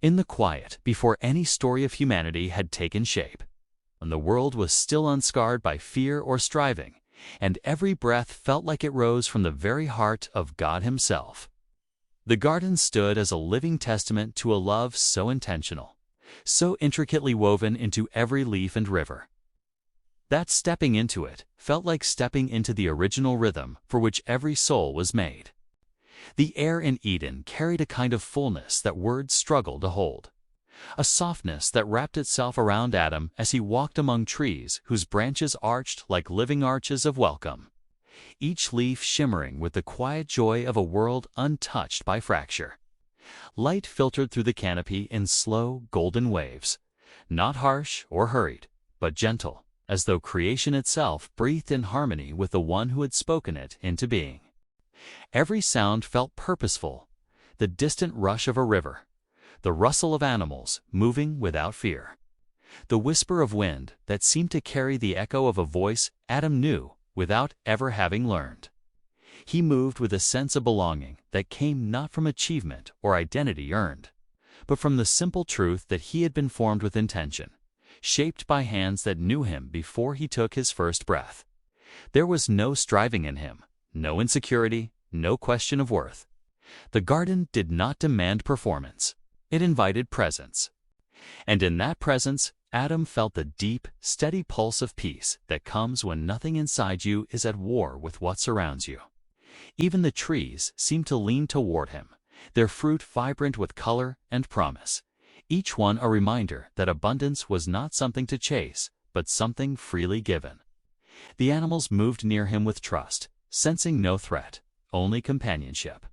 In the quiet, before any story of humanity had taken shape, when the world was still unscarred by fear or striving, and every breath felt like it rose from the very heart of God Himself, the garden stood as a living testament to a love so intentional, so intricately woven into every leaf and river, that stepping into it felt like stepping into the original rhythm for which every soul was made. The air in Eden carried a kind of fullness that words struggle to hold, a softness that wrapped itself around Adam as he walked among trees whose branches arched like living arches of welcome, each leaf shimmering with the quiet joy of a world untouched by fracture. Light filtered through the canopy in slow, golden waves, not harsh or hurried, but gentle, as though creation itself breathed in harmony with the one who had spoken it into being. Every sound felt purposeful, the distant rush of a river, the rustle of animals moving without fear, the whisper of wind that seemed to carry the echo of a voice Adam knew without ever having learned. He moved with a sense of belonging that came not from achievement or identity earned, but from the simple truth that he had been formed with intention, shaped by hands that knew him before he took his first breath. There was no striving in him, no insecurity, no question of worth. The garden did not demand performance. It invited presence. And in that presence, Adam felt the deep, steady pulse of peace that comes when nothing inside you is at war with what surrounds you. Even the trees seemed to lean toward him, their fruit vibrant with color and promise, each one a reminder that abundance was not something to chase, but something freely given. The animals moved near him with trust, sensing no threat, only companionship.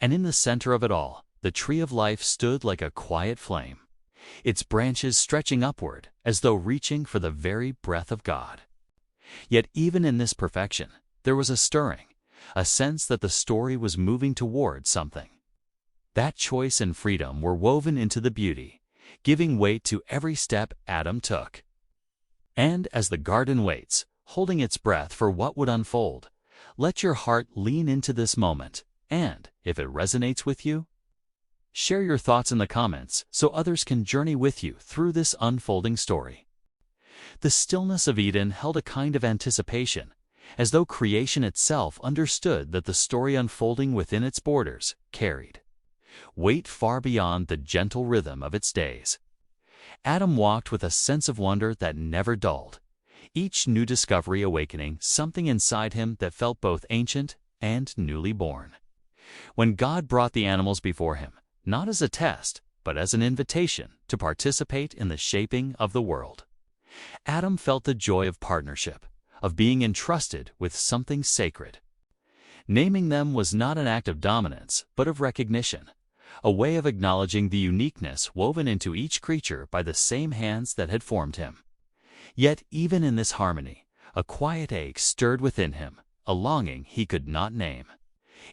And in the center of it all, the tree of life stood like a quiet flame, its branches stretching upward as though reaching for the very breath of God. Yet even in this perfection, there was a stirring, a sense that the story was moving toward something. That choice and freedom were woven into the beauty, giving weight to every step Adam took. And as the garden waits, holding its breath for what would unfold, let your heart lean into this moment, and, if it resonates with you, share your thoughts in the comments so others can journey with you through this unfolding story. The stillness of Eden held a kind of anticipation, as though creation itself understood that the story unfolding within its borders carried weight far beyond the gentle rhythm of its days. Adam walked with a sense of wonder that never dulled, each new discovery awakening something inside him that felt both ancient and newly born. When God brought the animals before him, not as a test, but as an invitation to participate in the shaping of the world, Adam felt the joy of partnership, of being entrusted with something sacred. Naming them was not an act of dominance, but of recognition, a way of acknowledging the uniqueness woven into each creature by the same hands that had formed him. Yet even in this harmony, a quiet ache stirred within him, a longing he could not name.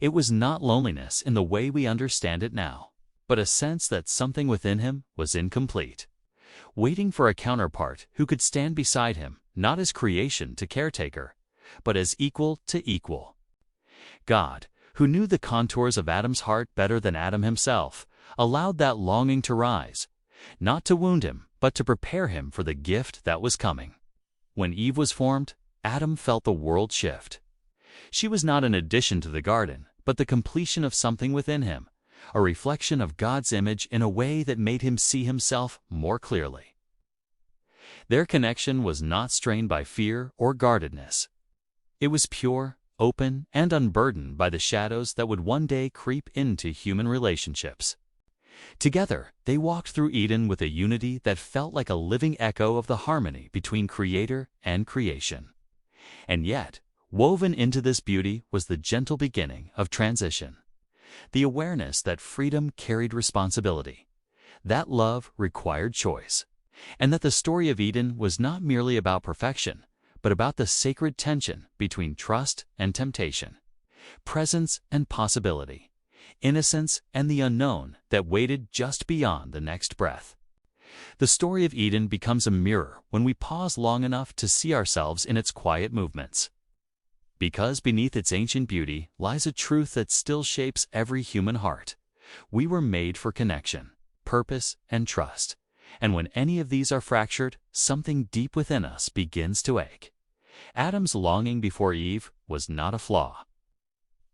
It was not loneliness in the way we understand it now, but a sense that something within him was incomplete, waiting for a counterpart who could stand beside him, not as creation to caretaker, but as equal to equal. God, who knew the contours of Adam's heart better than Adam himself, allowed that longing to rise, not to wound him, but to prepare him for the gift that was coming. When Eve was formed, Adam felt the world shift. She was not an addition to the garden, but the completion of something within him, a reflection of God's image in a way that made him see himself more clearly. Their connection was not strained by fear or guardedness. It was pure, open, and unburdened by the shadows that would one day creep into human relationships. Together, they walked through Eden with a unity that felt like a living echo of the harmony between Creator and creation. And yet, woven into this beauty was the gentle beginning of transition, the awareness that freedom carried responsibility, that love required choice, and that the story of Eden was not merely about perfection, but about the sacred tension between trust and temptation, presence and possibility, innocence and the unknown that waited just beyond the next breath. The story of Eden becomes a mirror when we pause long enough to see ourselves in its quiet movements. Because beneath its ancient beauty lies a truth that still shapes every human heart. We were made for connection, purpose, and trust. And when any of these are fractured, something deep within us begins to ache. Adam's longing before Eve was not a flaw.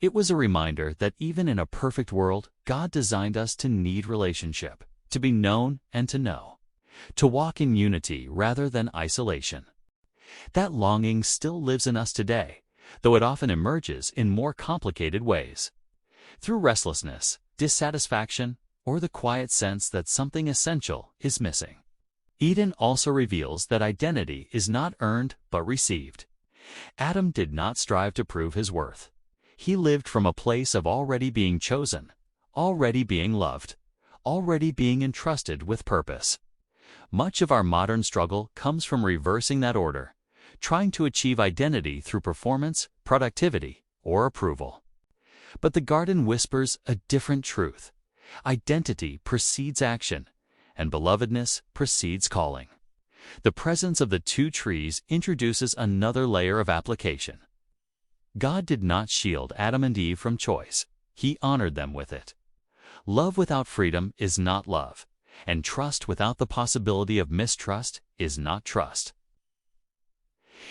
It was a reminder that even in a perfect world, God designed us to need relationship, to be known and to know, to walk in unity rather than isolation. That longing still lives in us today, though it often emerges in more complicated ways. Through restlessness, dissatisfaction, or the quiet sense that something essential is missing. Eden also reveals that identity is not earned but received. Adam did not strive to prove his worth. He lived from a place of already being chosen, already being loved, already being entrusted with purpose. Much of our modern struggle comes from reversing that order, trying to achieve identity through performance, productivity, or approval. But the garden whispers a different truth. Identity precedes action, and belovedness precedes calling. The presence of the two trees introduces another layer of application. God did not shield Adam and Eve from choice. He honored them with it. Love without freedom is not love, and trust without the possibility of mistrust is not trust.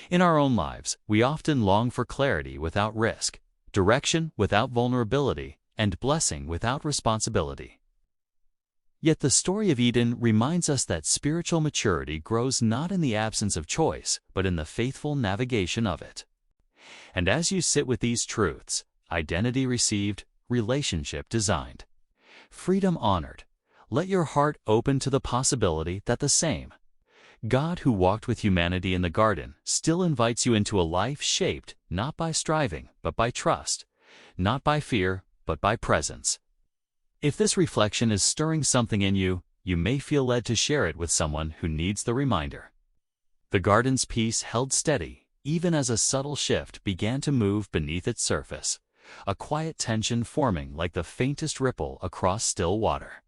In our own lives, we often long for clarity without risk, direction without vulnerability, and blessing without responsibility. Yet the story of Eden reminds us that spiritual maturity grows not in the absence of choice, but in the faithful navigation of it. And as you sit with these truths, identity received, relationship designed, freedom honored, let your heart open to the possibility that the same God who walked with humanity in the garden still invites you into a life shaped not by striving, but by trust, not by fear, but by presence. If this reflection is stirring something in you, you may feel led to share it with someone who needs the reminder. The garden's peace held steady, even as a subtle shift began to move beneath its surface, a quiet tension forming like the faintest ripple across still water.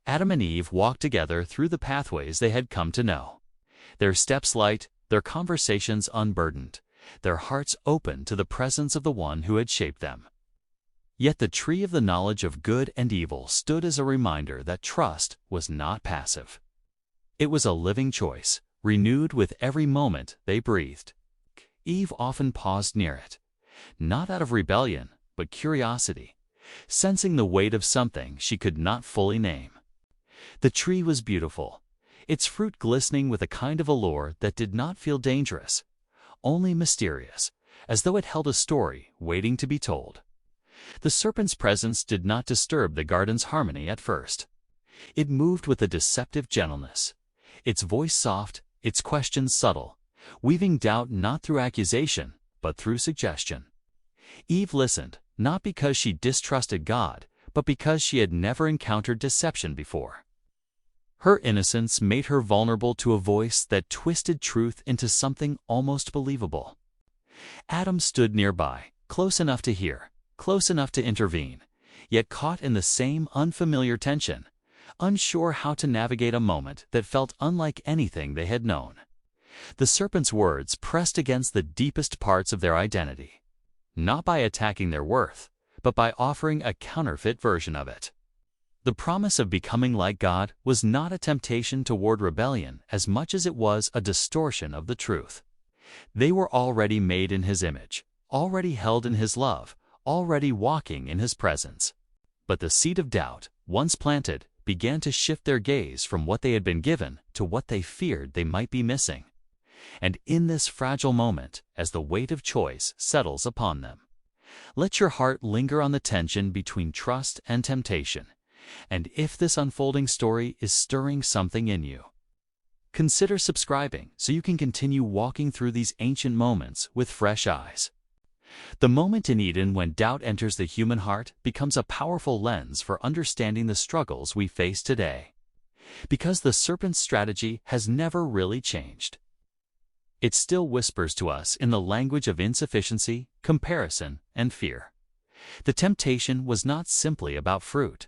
Adam and Eve walked together through the pathways they had come to know. Their steps light, their conversations unburdened, their hearts open to the presence of the one who had shaped them. Yet the tree of the knowledge of good and evil stood as a reminder that trust was not passive. It was a living choice, renewed with every moment they breathed. Eve often paused near it, not out of rebellion, but curiosity, sensing the weight of something she could not fully name. The tree was beautiful, its fruit glistening with a kind of allure that did not feel dangerous, only mysterious, as though it held a story waiting to be told. The serpent's presence did not disturb the garden's harmony at first. It moved with a deceptive gentleness, its voice soft, its questions subtle, weaving doubt not through accusation, but through suggestion. Eve listened, not because she distrusted God, but because she had never encountered deception before. Her innocence made her vulnerable to a voice that twisted truth into something almost believable. Adam stood nearby, close enough to hear, close enough to intervene, yet caught in the same unfamiliar tension, unsure how to navigate a moment that felt unlike anything they had known. The serpent's words pressed against the deepest parts of their identity, not by attacking their worth, but by offering a counterfeit version of it. The promise of becoming like God was not a temptation toward rebellion as much as it was a distortion of the truth. They were already made in His image, already held in His love, already walking in His presence. But the seed of doubt, once planted, began to shift their gaze from what they had been given to what they feared they might be missing. And in this fragile moment, as the weight of choice settles upon them, let your heart linger on the tension between trust and temptation. And if this unfolding story is stirring something in you, consider subscribing so you can continue walking through these ancient moments with fresh eyes. The moment in Eden when doubt enters the human heart becomes a powerful lens for understanding the struggles we face today. Because the serpent's strategy has never really changed. It still whispers to us in the language of insufficiency, comparison, and fear. The temptation was not simply about fruit.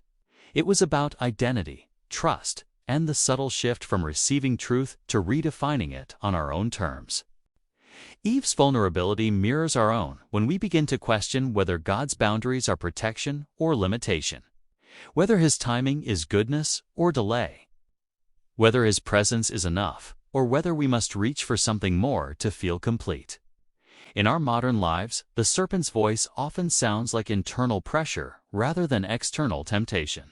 It was about identity, trust, and the subtle shift from receiving truth to redefining it on our own terms. Eve's vulnerability mirrors our own when we begin to question whether God's boundaries are protection or limitation. whether His timing is goodness or delay, whether His presence is enough, or whether we must reach for something more to feel complete. In our modern lives, the serpent's voice often sounds like internal pressure rather than external temptation.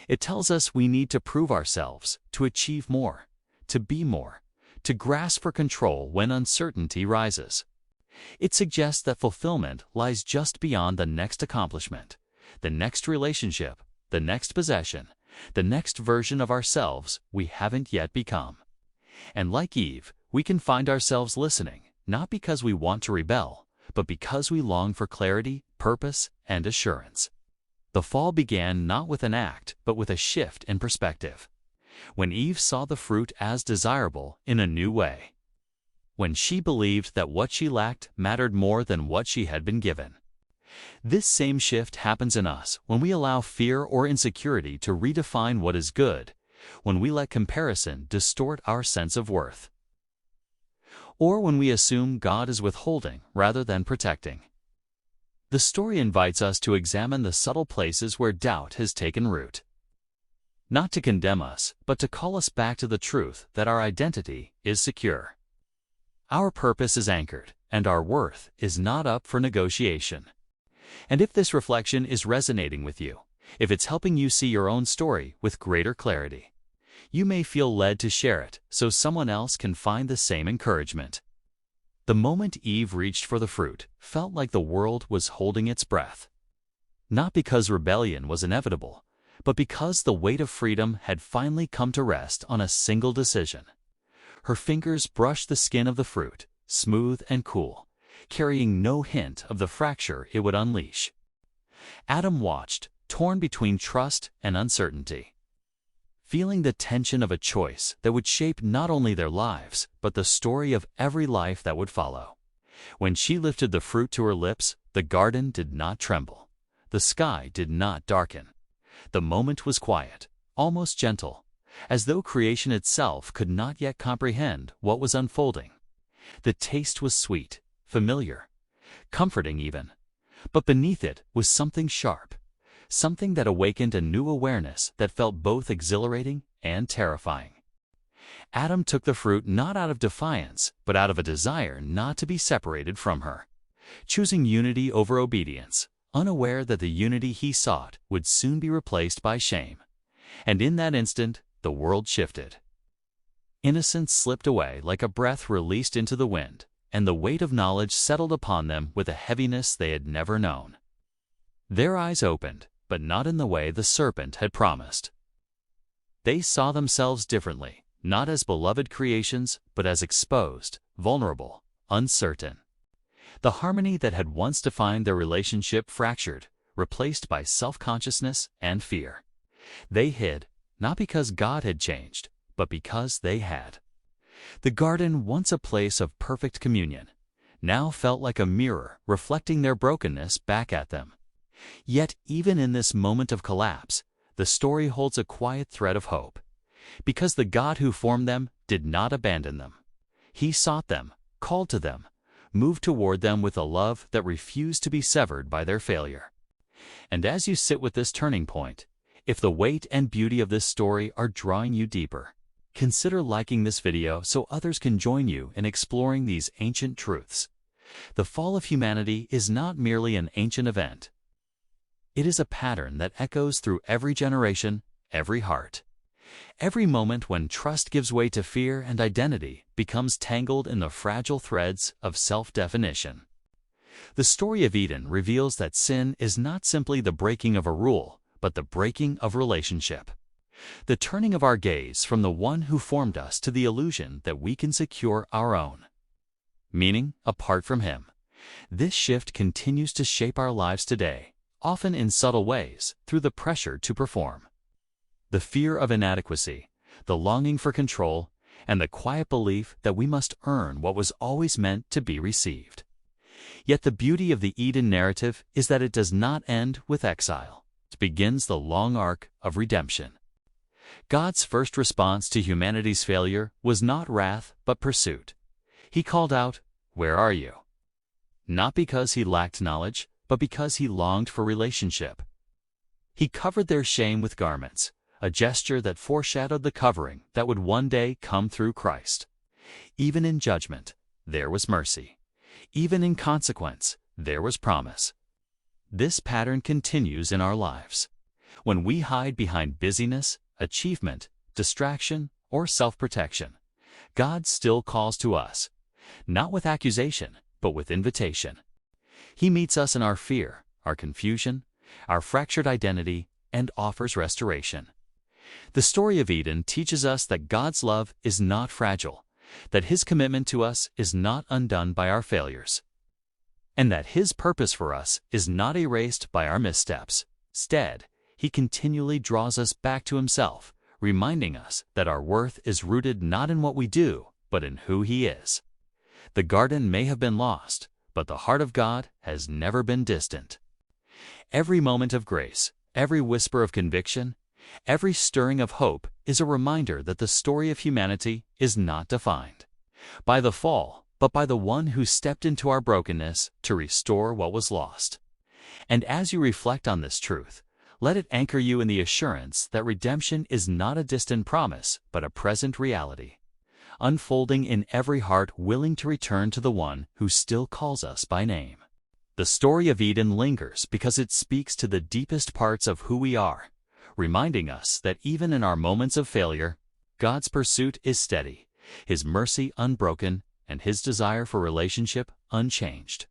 It tells us we need to prove ourselves, to achieve more, to be more, to grasp for control when uncertainty rises. It suggests that fulfillment lies just beyond the next accomplishment, the next relationship, the next possession, the next version of ourselves we haven't yet become. And like Eve, we can find ourselves listening, not because we want to rebel, but because we long for clarity, purpose, and assurance. The fall began not with an act, but with a shift in perspective. When Eve saw the fruit as desirable in a new way. When she believed that what she lacked mattered more than what she had been given. This same shift happens in us when we allow fear or insecurity to redefine what is good, when we let comparison distort our sense of worth, or when we assume God is withholding rather than protecting. The story invites us to examine the subtle places where doubt has taken root. Not to condemn us, but to call us back to the truth that our identity is secure. Our purpose is anchored, and our worth is not up for negotiation. And if this reflection is resonating with you, if it's helping you see your own story with greater clarity, you may feel led to share it so someone else can find the same encouragement. The moment Eve reached for the fruit felt like the world was holding its breath. Not because rebellion was inevitable, but because the weight of freedom had finally come to rest on a single decision. Her fingers brushed the skin of the fruit, smooth and cool, carrying no hint of the fracture it would unleash. Adam watched, torn between trust and uncertainty, feeling the tension of a choice that would shape not only their lives, but the story of every life that would follow. When she lifted the fruit to her lips, the garden did not tremble. The sky did not darken. The moment was quiet, almost gentle, as though creation itself could not yet comprehend what was unfolding. The taste was sweet, familiar, comforting even, but beneath it was something sharp, something that awakened a new awareness that felt both exhilarating and terrifying. Adam took the fruit not out of defiance, but out of a desire not to be separated from her, choosing unity over obedience, unaware that the unity he sought would soon be replaced by shame. And in that instant, the world shifted. Innocence slipped away like a breath released into the wind, and the weight of knowledge settled upon them with a heaviness they had never known. Their eyes opened, but not in the way the serpent had promised. They saw themselves differently, not as beloved creations, but as exposed, vulnerable, uncertain. The harmony that had once defined their relationship fractured, replaced by self-consciousness and fear. They hid, not because God had changed, but because they had. The garden, once a place of perfect communion, now felt like a mirror reflecting their brokenness back at them. Yet even in this moment of collapse, the story holds a quiet thread of hope. Because the God who formed them did not abandon them. He sought them, called to them, moved toward them with a love that refused to be severed by their failure. And as you sit with this turning point, if the weight and beauty of this story are drawing you deeper, consider liking this video so others can join you in exploring these ancient truths. The fall of humanity is not merely an ancient event. It is a pattern that echoes through every generation, every heart. Every moment when trust gives way to fear and identity becomes tangled in the fragile threads of self-definition. The story of Eden reveals that sin is not simply the breaking of a rule, but the breaking of relationship. The turning of our gaze from the one who formed us to the illusion that we can secure our own meaning apart from him. This shift continues to shape our lives today, often in subtle ways, through the pressure to perform. The fear of inadequacy, the longing for control, and the quiet belief that we must earn what was always meant to be received. Yet the beauty of the Eden narrative is that it does not end with exile. It begins the long arc of redemption. God's first response to humanity's failure was not wrath but pursuit. He called out, "Where are you?" Not because he lacked knowledge, but because he longed for relationship. He covered their shame with garments, a gesture that foreshadowed the covering that would one day come through Christ. Even in judgment, there was mercy. Even in consequence, there was promise. This pattern continues in our lives. When we hide behind busyness, achievement, distraction, or self-protection, God still calls to us, not with accusation, but with invitation. He meets us in our fear, our confusion, our fractured identity, and offers restoration. The story of Eden teaches us that God's love is not fragile, that His commitment to us is not undone by our failures, and that His purpose for us is not erased by our missteps. Instead, He continually draws us back to Himself, reminding us that our worth is rooted not in what we do, but in who He is. The garden may have been lost, but the heart of God has never been distant. Every moment of grace, every whisper of conviction, every stirring of hope is a reminder that the story of humanity is not defined by the fall, but by the one who stepped into our brokenness to restore what was lost. And as you reflect on this truth, let it anchor you in the assurance that redemption is not a distant promise, but a present reality, unfolding in every heart willing to return to the one who still calls us by name. The story of Eden lingers because it speaks to the deepest parts of who we are, reminding us that even in our moments of failure, God's pursuit is steady, His mercy unbroken, and His desire for relationship unchanged.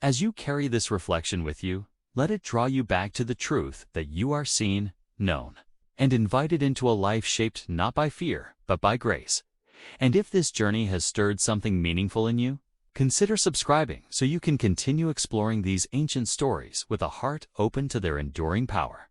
As you carry this reflection with you, let it draw you back to the truth that you are seen, known, and invited into a life shaped not by fear, but by grace. And if this journey has stirred something meaningful in you, consider subscribing so you can continue exploring these ancient stories with a heart open to their enduring power.